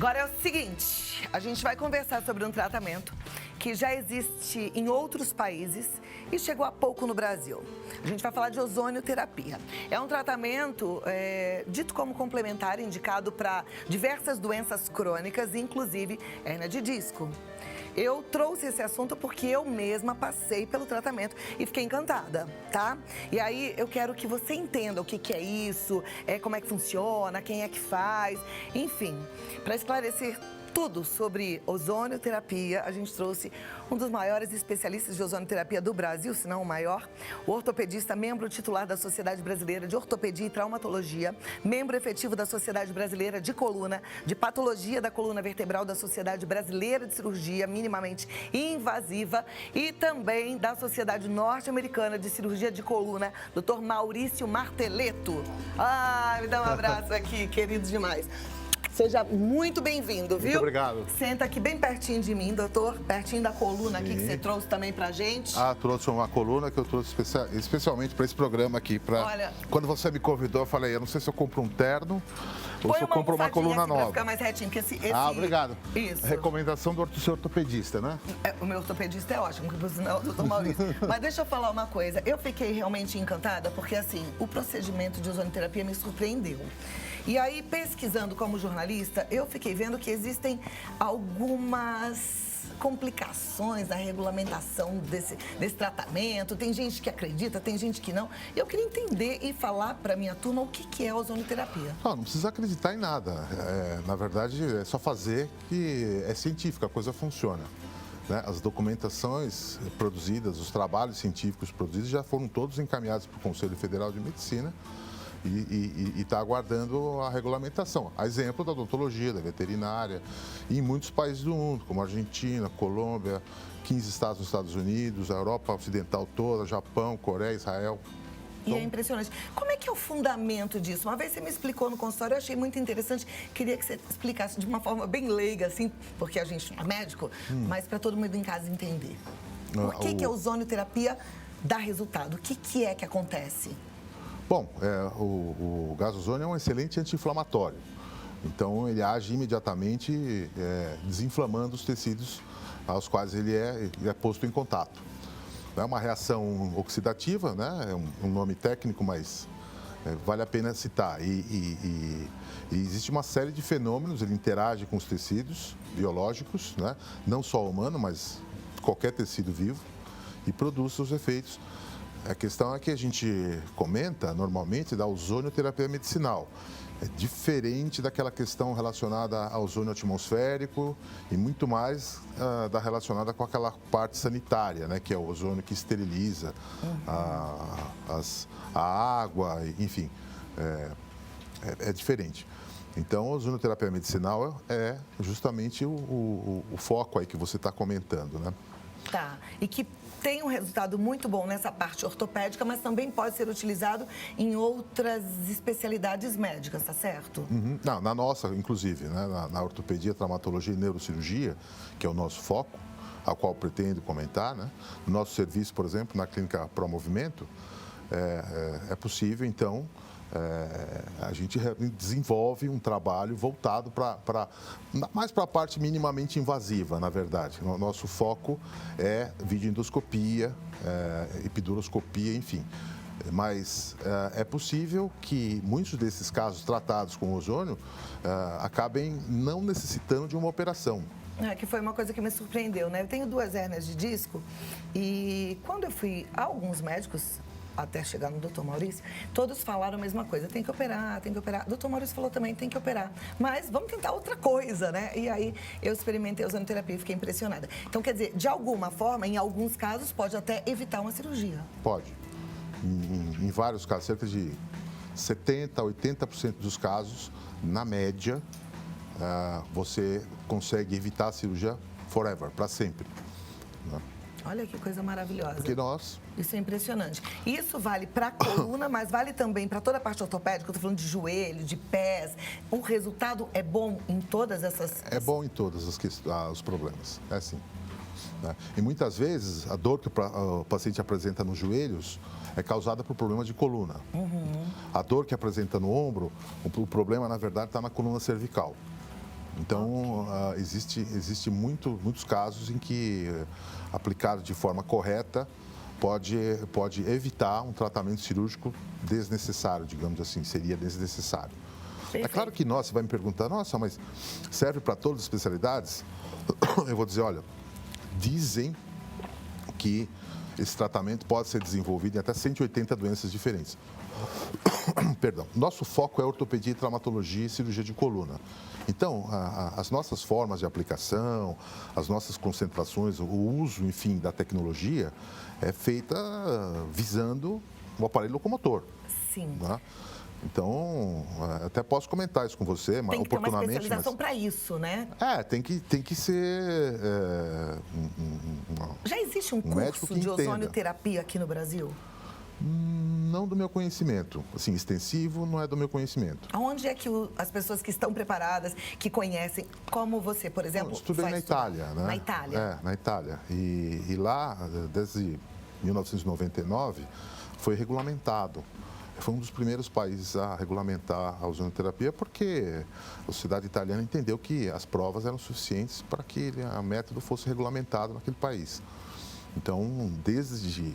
Agora é o seguinte, a gente vai conversar sobre um tratamento que já existe em outros países e chegou há pouco no Brasil. A gente vai falar de ozonioterapia. É um tratamento dito como complementar, indicado para diversas doenças crônicas, inclusive hérnia de disco. Eu trouxe esse assunto porque eu mesma passei pelo tratamento e fiquei encantada, tá? E aí eu quero que você entenda o que é isso, como é que funciona, quem é que faz, enfim, para esclarecer tudo sobre ozonioterapia, a gente trouxe um dos maiores especialistas de ozonioterapia do Brasil, se não o maior, o ortopedista, membro titular da Sociedade Brasileira de Ortopedia e Traumatologia, membro efetivo da Sociedade Brasileira de Coluna, de Patologia da Coluna Vertebral da Sociedade Brasileira de Cirurgia Minimamente Invasiva e também da Sociedade Norte-Americana de Cirurgia de Coluna, Dr. Maurício Marteleto. Me dá um abraço aqui, querido demais. Seja muito bem-vindo, viu? Muito obrigado. Senta aqui bem pertinho de mim, doutor, pertinho da coluna aqui que você trouxe também pra gente. Trouxe uma coluna que eu trouxe especialmente para esse programa aqui. Olha, quando você me convidou, eu falei, eu não sei se eu compro um terno ou se eu compro uma coluna nova. Pra ficar mais retinho, porque esse... Obrigado. Isso. Recomendação do seu ortopedista, né? O meu ortopedista é ótimo, porque senão é o doutor Maurício. Mas deixa eu falar uma coisa, eu fiquei realmente encantada, porque assim, o procedimento de ozonioterapia me surpreendeu. E aí, pesquisando como jornalista, eu fiquei vendo que existem algumas complicações na regulamentação desse tratamento. Tem gente que acredita, tem gente que não. Eu queria entender e falar para minha turma o que é a ozonioterapia. Não precisa acreditar em nada. Na verdade, é só fazer que é científica, a coisa funciona. Né? As documentações produzidas, os trabalhos científicos produzidos já foram todos encaminhados para o Conselho Federal de Medicina. E está aguardando a regulamentação. A exemplo da odontologia, da veterinária, e em muitos países do mundo, como Argentina, Colômbia, 15 estados nos Estados Unidos, a Europa Ocidental toda, Japão, Coreia, Israel. E é impressionante. Como é que é o fundamento disso? Uma vez você me explicou no consultório, eu achei muito interessante. Queria que você explicasse de uma forma bem leiga, assim, porque a gente não é médico, mas para todo mundo em casa entender. Por que a ozonioterapia dá resultado? O que é que acontece? Bom, o gás ozônio é um excelente anti-inflamatório. Então, ele age imediatamente desinflamando os tecidos aos quais ele é posto em contato. É uma reação oxidativa, né? É um nome técnico, mas vale a pena citar. E existe uma série de fenômenos, ele interage com os tecidos biológicos, né? Não só o humano, mas qualquer tecido vivo, e produz seus efeitos. A questão é que a gente comenta normalmente da ozonioterapia medicinal. É diferente daquela questão relacionada ao ozônio atmosférico e muito mais relacionada com aquela parte sanitária, né, que é o ozônio que esteriliza a água, enfim, é diferente. Então, a ozonioterapia medicinal é justamente o foco aí que você está comentando, né? Tá, e que tem um resultado muito bom nessa parte ortopédica, mas também pode ser utilizado em outras especialidades médicas, tá certo? Uhum. Não, na nossa, inclusive, né? Na ortopedia, traumatologia e neurocirurgia, que é o nosso foco, ao qual pretendo comentar, né? No nosso serviço, por exemplo, na clínica Promovimento, é possível, então, a gente desenvolve um trabalho voltado mais para a parte minimamente invasiva, na verdade. O nosso foco é videoendoscopia, epiduroscopia, enfim. Mas é possível que muitos desses casos tratados com ozônio acabem não necessitando de uma operação. Que foi uma coisa que me surpreendeu, né? Eu tenho 2 hérnias de disco e quando eu fui a alguns médicos, até chegar no doutor Maurício, todos falaram a mesma coisa, tem que operar, tem que operar. O doutor Maurício falou também, tem que operar, mas vamos tentar outra coisa, né? E aí eu experimentei a ozonioterapia e fiquei impressionada. Então, quer dizer, de alguma forma, em alguns casos, pode até evitar uma cirurgia. Pode. Em vários casos, cerca de 70%, 80% dos casos, na média, você consegue evitar a cirurgia forever, para sempre. Né? Olha que coisa maravilhosa. Porque nós... Isso é impressionante. Isso vale para a coluna, mas vale também para toda a parte ortopédica. Eu estou falando de joelho, de pés. O resultado é bom em todas essas... É bom em todos os problemas, é sim. Né? E muitas vezes a dor que o paciente apresenta nos joelhos é causada por problema de coluna. A dor que apresenta no ombro, o problema, na verdade, está na coluna cervical. Então, existe muitos casos em que, aplicado de forma correta, pode evitar um tratamento cirúrgico desnecessário, digamos assim, seria desnecessário. Perfeito. É claro que você vai me perguntar, nossa, mas serve para todas as especialidades? Eu vou dizer, olha, dizem que esse tratamento pode ser desenvolvido em até 180 doenças diferentes. Perdão. Nosso foco é ortopedia, traumatologia e cirurgia de coluna. Então, as nossas formas de aplicação, as nossas concentrações, o uso, enfim, da tecnologia é feita visando o aparelho locomotor. Sim. Né? Então, até posso comentar isso com você, mas tem que ter uma oportunamente. especialização para isso, né? Tem que ser. Já existe um médico curso que de entenda. ozonioterapia aqui no Brasil? Não do meu conhecimento. Assim, extensivo não é do meu conhecimento. Aonde é que as pessoas que estão preparadas, que conhecem, como você, por exemplo, Eu estudei na Itália, né? Na Itália? Na Itália. E lá, desde 1999, foi regulamentado. Foi um dos primeiros países a regulamentar a ozonioterapia, porque a sociedade italiana entendeu que as provas eram suficientes para que o método fosse regulamentado naquele país. Então, desde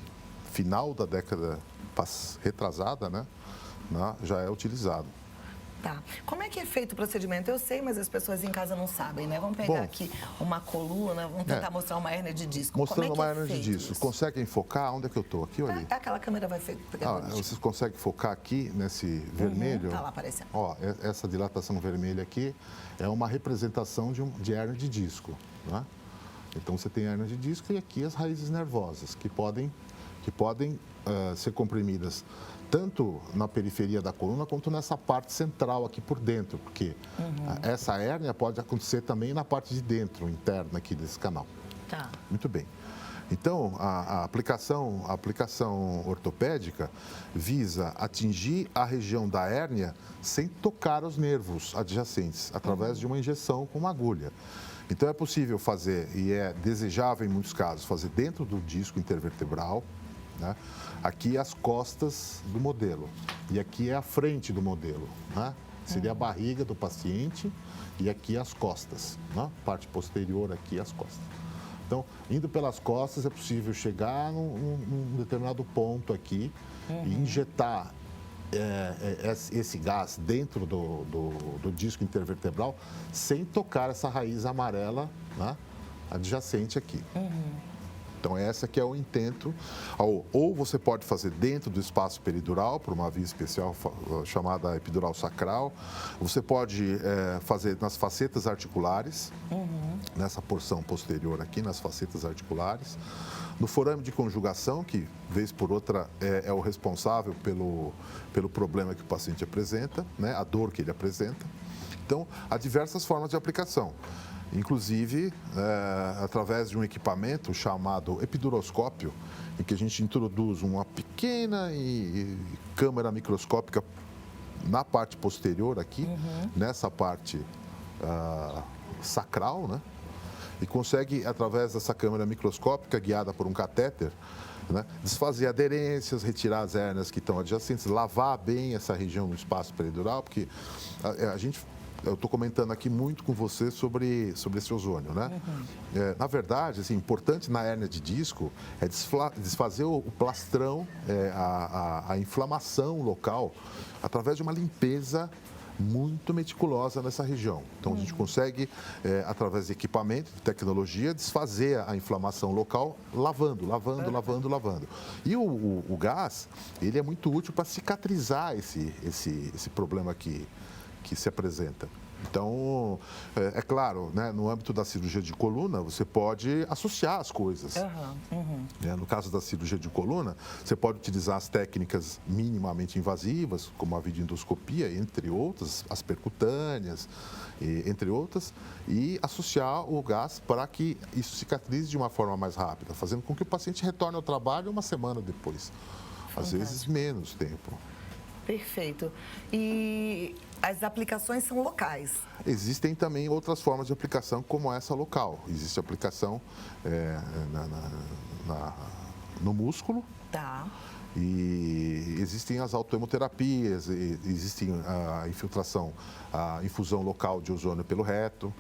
final da década retrasada, né, já é utilizado. Tá. Como é que é feito o procedimento? Eu sei, mas as pessoas em casa não sabem, né? Vamos pegar aqui uma coluna, vamos tentar mostrar uma hérnia de disco. Mostrando Como é uma hérnia de disco. Isso? Conseguem focar? Onde é que eu estou? Aqui ou ali? Aquela câmera vai pegar o Vocês conseguem focar aqui, nesse vermelho? Tá lá aparecendo. Ó, essa dilatação vermelha aqui é uma representação de hérnia de disco. Né? Então, você tem a hérnia de disco e aqui as raízes nervosas, que podem ser comprimidas tanto na periferia da coluna quanto nessa parte central aqui por dentro, porque essa hérnia pode acontecer também na parte de dentro, interna aqui desse canal. Tá. Muito bem. Então, a aplicação ortopédica visa atingir a região da hérnia sem tocar os nervos adjacentes, através de uma injeção com uma agulha. Então, é possível fazer, e é desejável em muitos casos, fazer dentro do disco intervertebral, né? Aqui as costas do modelo e aqui é a frente do modelo, né? Seria a barriga do paciente e aqui as costas, né? Parte posterior aqui as costas. Então, indo pelas costas é possível chegar num determinado ponto aqui e injetar esse gás dentro do disco intervertebral sem tocar essa raiz amarela, né? Adjacente aqui. Então, essa que é o intento. Ou você pode fazer dentro do espaço peridural, por uma via especial chamada epidural sacral. Você pode fazer nas facetas articulares, nessa porção posterior aqui, nas facetas articulares. No forame de conjugação, que, vez por outra, é o responsável pelo problema que o paciente apresenta, né? A dor que ele apresenta. Então, há diversas formas de aplicação. Inclusive, através de um equipamento chamado epiduroscópio, em que a gente introduz uma pequena câmera microscópica na parte posterior aqui, nessa parte sacral, né? E consegue, através dessa câmera microscópica, guiada por um catéter, né, desfazer aderências, retirar as hérnias que estão adjacentes, lavar bem essa região no espaço peridural, porque eu estou comentando aqui muito com você sobre esse ozônio, né? Na verdade, assim, importante na hérnia de disco é desfazer o plastrão, a inflamação local, através de uma limpeza muito meticulosa nessa região. Então, a gente consegue, através de equipamento, de tecnologia, desfazer a inflamação local lavando. E o gás, ele é muito útil para cicatrizar esse problema que se apresenta. Então, é claro, né, no âmbito da cirurgia de coluna, você pode associar as coisas. No caso da cirurgia de coluna, você pode utilizar as técnicas minimamente invasivas, como a videoendoscopia, entre outras, as percutâneas, entre outras, e associar o gás para que isso cicatrize de uma forma mais rápida, fazendo com que o paciente retorne ao trabalho uma semana depois. Às vezes, menos tempo. Perfeito. E as aplicações são locais? Existem também outras formas de aplicação, como essa local. Existe aplicação no músculo. Tá. E existem as autohemoterapias, existem a infiltração, a infusão local de ozônio pelo reto.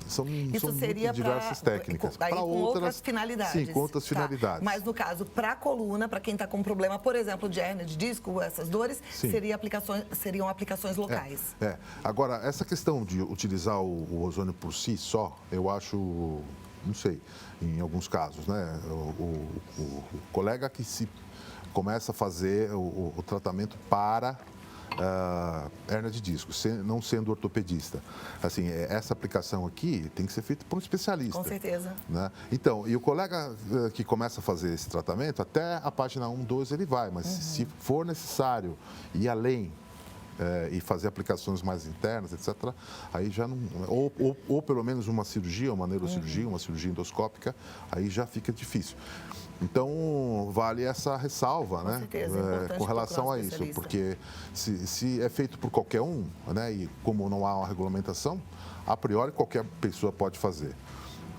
São seria diversas técnicas. Para outras finalidades. Sim, com outras finalidades. Mas no caso, para a coluna, para quem está com problema, por exemplo, de hérnia de disco, essas dores, seriam aplicações locais. Agora, essa questão de utilizar o ozônio por si só, eu acho, não sei, em alguns casos, né? O colega que se começa a fazer o tratamento para hérnia de disco, não sendo ortopedista. Assim, essa aplicação aqui tem que ser feita por um especialista. Com certeza. Né? Então, e o colega que começa a fazer esse tratamento, até a página 1, 2 ele vai, mas se for necessário ir além e fazer aplicações mais internas, etc., aí já não... Ou pelo menos uma cirurgia, uma neurocirurgia, uma cirurgia endoscópica, aí já fica difícil. Então, vale essa ressalva, com né? certeza, Com relação a isso, porque se é feito por qualquer um, né? E como não há uma regulamentação, a priori qualquer pessoa pode fazer.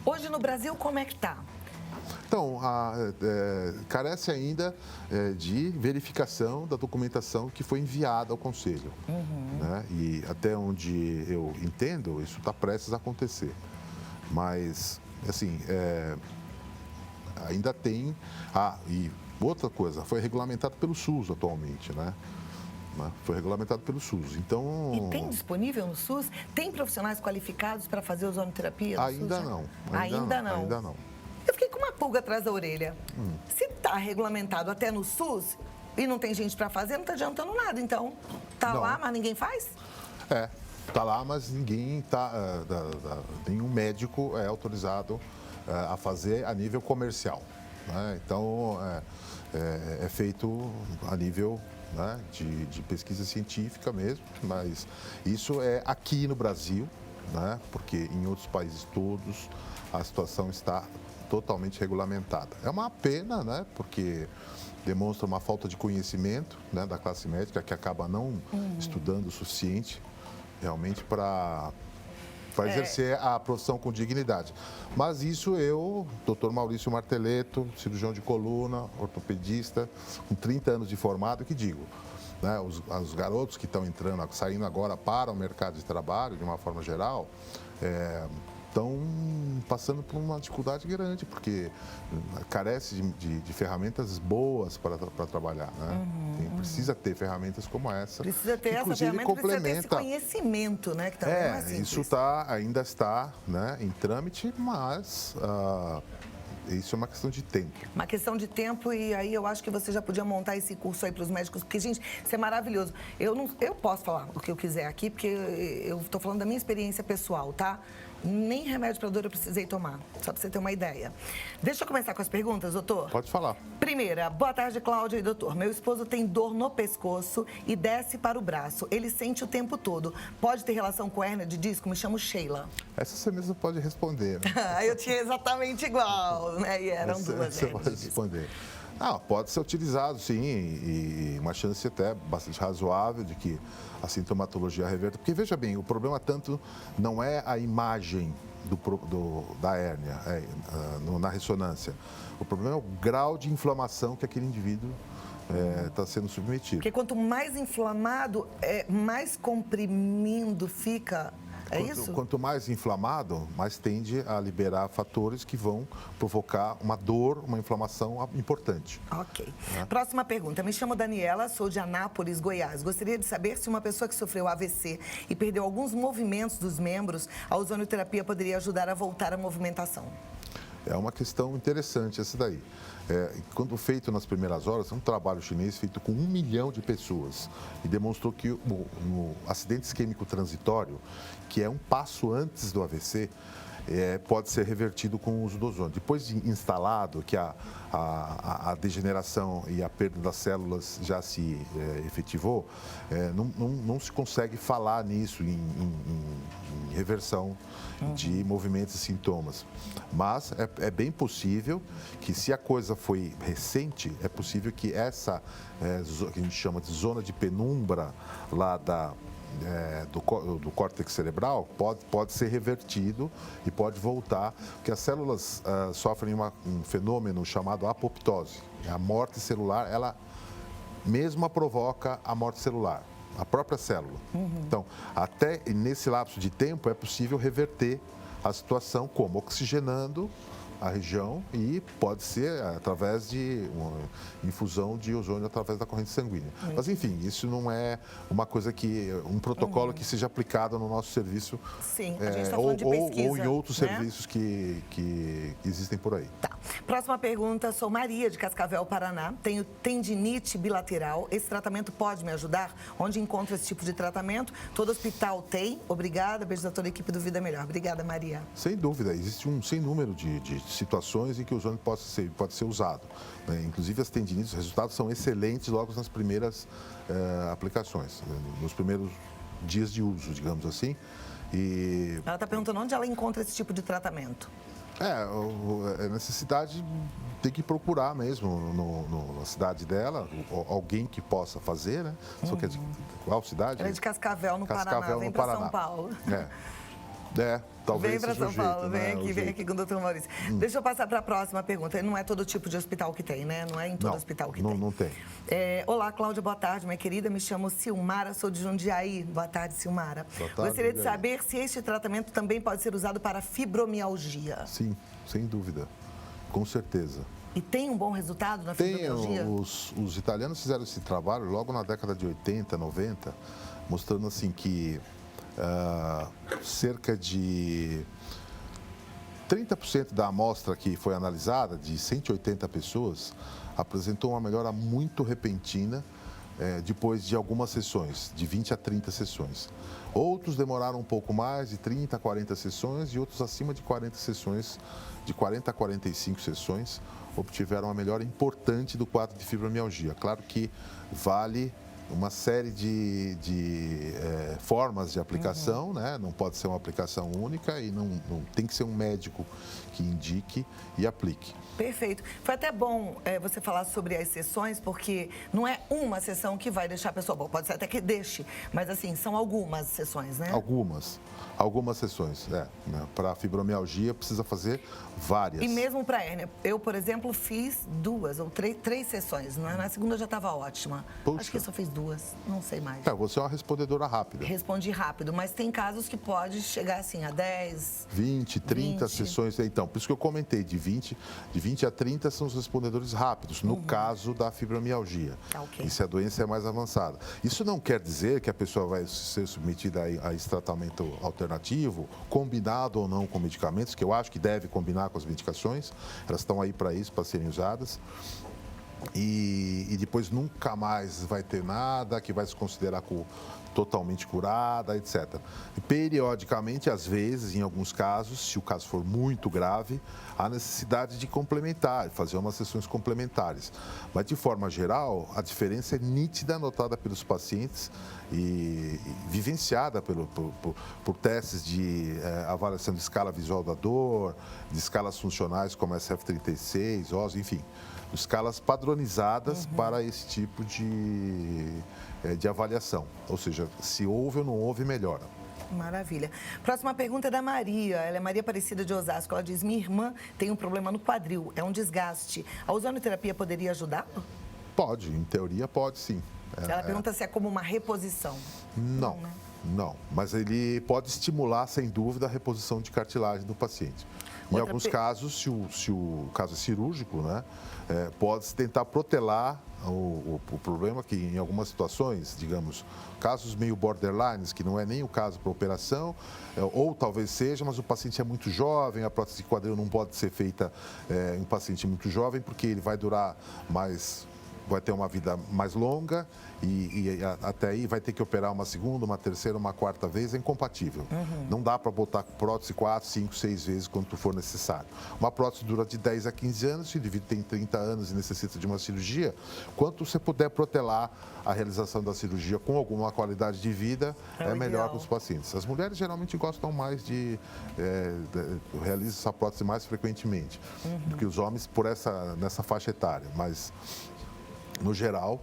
Hoje no Brasil, como é que está? Então, carece ainda de verificação da documentação que foi enviada ao Conselho. Né? E até onde eu entendo, isso está prestes a acontecer. Mas, assim, ainda tem... e outra coisa, foi regulamentado pelo SUS atualmente, né? Foi regulamentado pelo SUS. Então... E tem disponível no SUS? Tem profissionais qualificados para fazer ozonoterapia no ainda SUS? Não. Ainda não. Eu fiquei com uma pulga atrás da orelha. Se está regulamentado até no SUS e não tem gente para fazer, não está adiantando nada. Então, lá, mas ninguém faz? Tá lá, mas ninguém nenhum médico é autorizado a fazer a nível comercial. Né? Então, é feito a nível, né, de pesquisa científica mesmo, mas isso é aqui no Brasil, né, porque em outros países todos a situação está totalmente regulamentada. É uma pena, né, porque demonstra uma falta de conhecimento, né, da classe médica, que acaba não estudando o suficiente realmente para exercer a profissão com dignidade. Mas isso doutor Maurício Marteletto, cirurgião de coluna, ortopedista, com 30 anos de formado, que digo. Né, os garotos que estão saindo agora para o mercado de trabalho, de uma forma geral, estão passando por uma dificuldade grande, porque carece de ferramentas boas para trabalhar. Né? Precisa ter ferramentas como essa. Precisa ter essa ferramenta, precisa ter esse conhecimento, né? Que também não é simples. Isso ainda está, né, em trâmite, mas isso é uma questão de tempo. Uma questão de tempo, e aí eu acho que você já podia montar esse curso aí para os médicos, porque, gente, isso é maravilhoso. Eu posso falar o que eu quiser aqui, porque eu estou falando da minha experiência pessoal, tá? Nem remédio para dor eu precisei tomar, só para você ter uma ideia. Deixa eu começar com as perguntas, doutor? Pode falar. Primeira, boa tarde, Cláudia e doutor. Meu esposo tem dor no pescoço e desce para o braço. Ele sente o tempo todo. Pode ter relação com hérnia de disco? Me chamo Sheila. Essa você mesmo pode responder. Né? Eu tinha exatamente igual, né? E eram duas Você pode responder. Pode ser utilizado, sim, e uma chance até bastante razoável de que a sintomatologia reverta. Porque, veja bem, o problema tanto não é a imagem da hérnia na ressonância. O problema é o grau de inflamação que aquele indivíduo está sendo submetido. Porque quanto mais inflamado, mais comprimindo fica... isso? Quanto mais inflamado, mais tende a liberar fatores que vão provocar uma dor, uma inflamação importante. Ok. Próxima pergunta. Me chamo Daniela, sou de Anápolis, Goiás. Gostaria de saber se uma pessoa que sofreu AVC e perdeu alguns movimentos dos membros, a ozonioterapia poderia ajudar a voltar à movimentação. É uma questão interessante essa daí. Quando feito nas primeiras horas, é um trabalho chinês feito com 1 milhão de pessoas e demonstrou que no acidente isquêmico transitório, que é um passo antes do AVC, pode ser revertido com o uso do ozônio. Depois de instalado, que a degeneração e a perda das células já se efetivou, não se consegue falar nisso em reversão de movimentos e sintomas. Mas é bem possível que, se a coisa foi recente, é possível que essa, que a gente chama de zona de penumbra lá do córtex cerebral, pode ser revertido e pode voltar, porque as células sofrem um fenômeno chamado apoptose. A morte celular, ela mesma provoca a morte celular, a própria célula. Então, até nesse lapso de tempo é possível reverter a situação como oxigenando a região e pode ser através de uma infusão de ozônio através da corrente sanguínea. Mas, enfim, isso não é uma coisa um protocolo que seja aplicado no nosso serviço. Sim, a gente está falando de pesquisa, ou em outros né? serviços que existem por aí. Tá. Próxima pergunta, sou Maria, de Cascavel, Paraná. Tenho tendinite bilateral. Esse tratamento pode me ajudar? Onde encontro esse tipo de tratamento? Todo hospital tem. Obrigada. Beijos a toda a equipe do Vida Melhor. Obrigada, Maria. Sem dúvida, existe um sem número de situações em que o ozônio pode ser usado, né? Inclusive as tendinites, os resultados são excelentes logo nas primeiras aplicações, né? Nos primeiros dias de uso, digamos assim. E Ela está perguntando onde ela encontra esse tipo de tratamento. a necessidade tem que procurar mesmo na cidade dela, alguém que possa fazer, né? Só que qual cidade? Ela é de Cascavel, no Paraná. Cascavel, Vem no para Paraná. São Paulo. Talvez Vem para seja o São Paulo, jeito, vem né? aqui, O vem jeito. aqui com o doutor Maurício. Deixa eu passar para a próxima pergunta. Não é todo tipo de hospital que tem, né? Não é em todo Não, hospital que não, tem. não tem. Olá, Cláudia, boa tarde, minha querida. Me chamo Silmara, sou de Jundiaí. Boa tarde, Silmara. Boa tarde, Gostaria de Jundiaí. saber se este tratamento também pode ser usado para fibromialgia. Sim, sem dúvida, com certeza. E tem um bom resultado na fibromialgia? Os italianos fizeram esse trabalho logo na década de 80, 90, mostrando assim que cerca de 30% da amostra que foi analisada, de 180 pessoas, apresentou uma melhora muito repentina depois de algumas sessões, de 20 a 30 sessões. Outros demoraram um pouco mais, de 30 a 40 sessões, e outros acima de 40 sessões, de 40 a 45 sessões, obtiveram uma melhora importante do quadro de fibromialgia. Claro que vale uma série de formas de aplicação, né? Não pode ser uma aplicação única e não tem que ser um médico que indique e aplique. Perfeito. Foi até bom você falar sobre as sessões, porque não é uma sessão que vai deixar a pessoa boa. Pode ser até que deixe, mas assim, são algumas sessões, né? Algumas sessões, né? Para fibromialgia precisa fazer várias. E mesmo para hérnia. Eu, por exemplo, fiz 2 ou 3 sessões, né? Na segunda já estava ótima. Puxa. Acho que só fiz 2, não sei mais. Você é uma respondedora rápida. Respondi rápido, mas tem casos que pode chegar assim a 10... 20, 30 20. sessões. Então, por isso que eu comentei, de 20 a 30 são os respondedores rápidos, no caso da fibromialgia. Tá, ok. E se a doença é mais avançada. Isso não quer dizer que a pessoa vai ser submetida a esse tratamento alternativo, combinado ou não com medicamentos, que eu acho que deve combinar com as medicações. Elas estão aí para isso, para serem usadas. E depois nunca mais vai ter nada que vai se considerar totalmente curada, etc. E periodicamente, às vezes, em alguns casos, se o caso for muito grave, há necessidade de complementar, fazer umas sessões complementares. Mas, de forma geral, a diferença é nítida, notada pelos pacientes e vivenciada por testes de avaliação de escala visual da dor, de escalas funcionais como SF36, OSO, enfim, escalas padronizadas para esse tipo de avaliação. Ou seja, se houve ou não houve, melhora. Maravilha. Próxima pergunta é da Maria. Ela é Maria Aparecida de Osasco. Ela diz: minha irmã tem um problema no quadril, é um desgaste. A ozonoterapia poderia ajudar? Pode, em teoria pode sim. Ela pergunta se é como uma reposição. Não, né? não. Mas ele pode estimular, sem dúvida, a reposição de cartilagem do paciente. Em alguns casos, se o caso é cirúrgico, né, pode-se tentar protelar o problema que, em algumas situações, digamos, casos meio borderlines, que não é nem o caso para operação, ou talvez seja, mas o paciente é muito jovem, a prótese de quadril não pode ser feita em um paciente muito jovem, porque ele vai durar mais... vai ter uma vida mais longa e até aí vai ter que operar uma segunda, uma terceira, uma quarta vez, é incompatível. Não dá para botar prótese 4, 5, 6 vezes quanto for necessário. Uma prótese dura de 10 a 15 anos, se o indivíduo tem 30 anos e necessita de uma cirurgia, quanto você puder protelar a realização da cirurgia com alguma qualidade de vida, é melhor para os pacientes. As mulheres geralmente gostam mais realizam essa prótese mais frequentemente do que os homens nessa faixa etária, mas... No geral,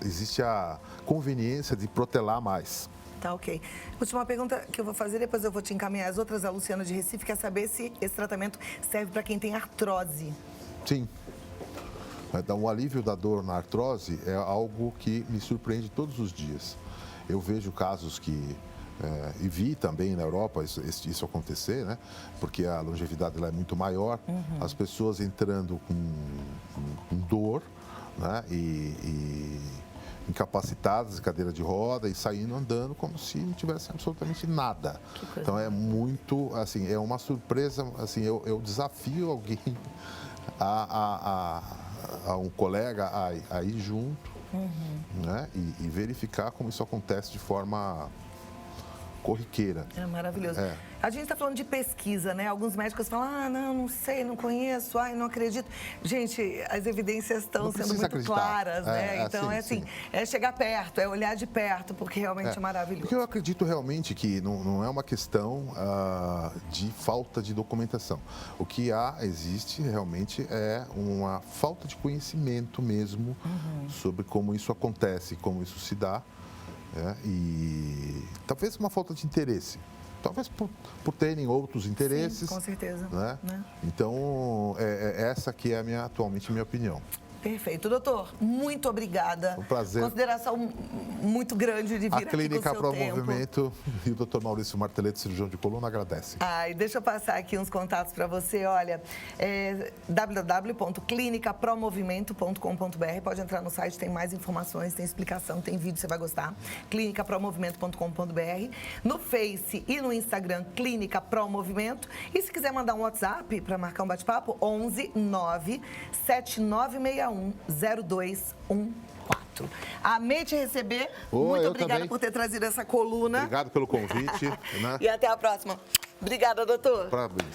existe a conveniência de protelar mais. Tá, ok. Última pergunta que eu vou fazer, depois eu vou te encaminhar as outras. A Luciana de Recife quer saber se esse tratamento serve para quem tem artrose. Sim. Então, o alívio da dor na artrose é algo que me surpreende todos os dias. Eu vejo casos que, e vi também na Europa isso acontecer, né? Porque a longevidade ela é muito maior, as pessoas entrando com dor, né? E incapacitadas de cadeira de roda e saindo andando como se não tivesse absolutamente nada. Então é muito, assim, é uma surpresa, assim, eu desafio alguém a um colega a ir junto, né? E verificar como isso acontece de forma corriqueira. É maravilhoso. É. A gente está falando de pesquisa, né? Alguns médicos falam, não sei, não conheço, não acredito. Gente, as evidências estão sendo muito acreditar. claras, né? Então, sim. é chegar perto, é olhar de perto, porque realmente é maravilhoso. Porque eu acredito realmente que não é uma questão de falta de documentação. O que existe realmente é uma falta de conhecimento mesmo sobre como isso acontece, como isso se dá. E talvez uma falta de interesse. Talvez por terem outros interesses. Sim, com certeza. Né? Né? Então, essa que é atualmente a minha opinião. Perfeito. Doutor, muito obrigada. Um prazer. Consideração muito grande de vir aqui com o seu A Clínica Pro tempo. Movimento e o Dr. Maurício Martelletto, cirurgião de coluna, agradece. E deixa eu passar aqui uns contatos para você. Olha, www.clinicapromovimento.com.br. Pode entrar no site, tem mais informações, tem explicação, tem vídeo, você vai gostar. clinicapromovimento.com.br. No Face e no Instagram, Clínica Pro Movimento. E se quiser mandar um WhatsApp para marcar um bate-papo, 11 9 7961 0214. Amei te receber. Muito eu obrigada também. por ter trazido essa coluna. Obrigado pelo convite. Né? E até a próxima. Obrigada, doutor. Parabéns.